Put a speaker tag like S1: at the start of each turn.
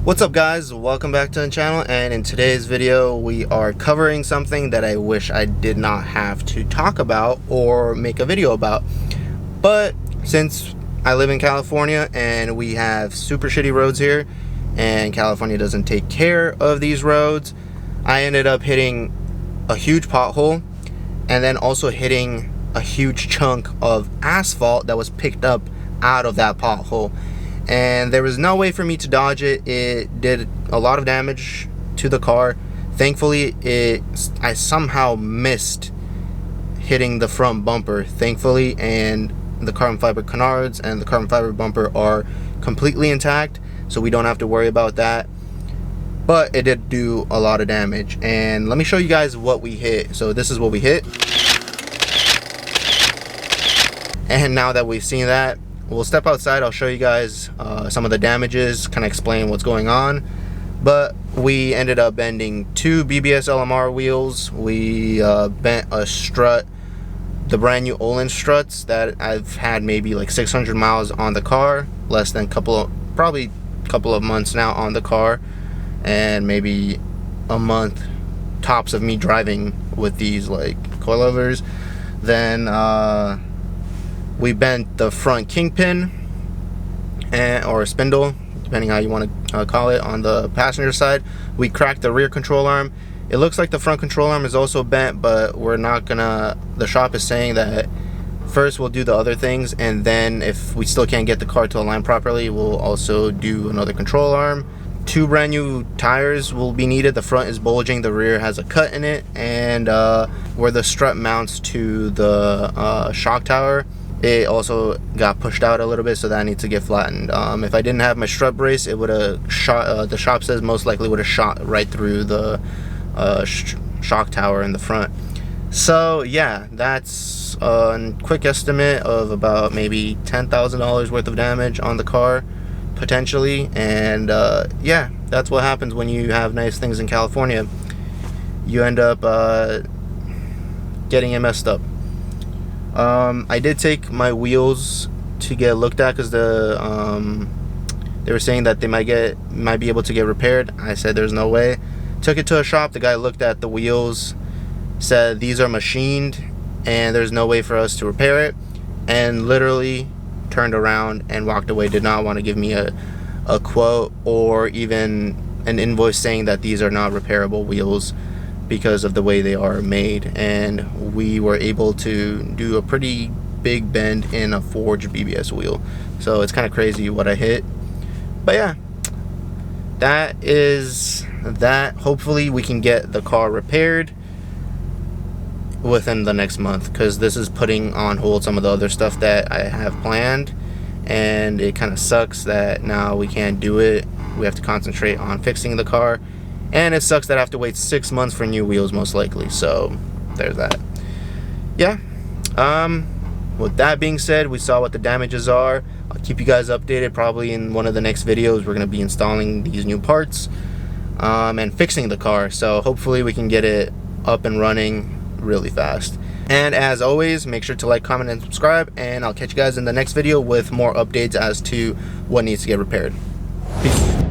S1: What's up guys, welcome back to the channel, and in today's video we are covering something that I wish I did not have to talk about or make a video about. But since I live in California and we have super shitty roads here and California doesn't take care of these roads, I ended up hitting a huge pothole and then also hitting a huge chunk of asphalt that was picked up out of that pothole. And there was no way for me to dodge it. It did a lot of damage to the car. Thankfully, I somehow missed hitting the front bumper, thankfully, and the carbon fiber canards and the carbon fiber bumper are completely intact, so we don't have to worry about that. But it did do a lot of damage, and let me show you guys what we hit. So this is what we hit, and now that we've seen that, we'll step outside. I'll show you guys some of the damages, kind of explain what's going on. But we ended up bending two BBS LMR wheels. We bent a strut, the brand new Olin struts that I've had maybe like 600 miles on the car, less than probably a couple of months now on the car, and maybe a month tops of me driving with these like coilovers. Then we bent the front kingpin or spindle, depending how you want to call it, on the passenger side. We cracked the rear control arm. It looks like the front control arm is also bent, but we're not gonna, the shop is saying that first we'll do the other things, and then if we still can't get the car to align properly, we'll also do another control arm. Two brand new tires will be needed. The front is bulging, the rear has a cut in it, and where the strut mounts to the shock tower, it also got pushed out a little bit, so that needs to get flattened. If I didn't have my strut brace, it would have shot, the shop says most likely would have shot right through the shock tower in the front. So yeah, that's a quick estimate of about maybe $10,000 worth of damage on the car, potentially. And yeah, that's what happens when you have nice things in California. You end up getting it messed up. I did take my wheels to get looked at because they were saying that they might be able to get repaired. I said there's no way. Took it to a shop. The guy looked at the wheels, said these are machined and there's no way for us to repair it, and literally turned around and walked away. Did not want to give me a quote or even an invoice saying that these are not repairable wheels because of the way they are made. And we were able to do a pretty big bend in a forged BBS wheel, so it's kind of crazy what I hit. But yeah, that is that. Hopefully we can get the car repaired within the next month, because this is putting on hold some of the other stuff that I have planned, and it kind of sucks that now we can't do it. We have to concentrate on fixing the car, and it sucks that I have to wait 6 months for new wheels most likely. So there's that. Yeah, with that being said, we saw what the damages are. I'll keep you guys updated. Probably in one of the next videos we're going to be installing these new parts and fixing the car, so hopefully we can get it up and running really fast. And as always, make sure to like, comment, and subscribe, and I'll catch you guys in the next video with more updates as to what needs to get repaired. Peace.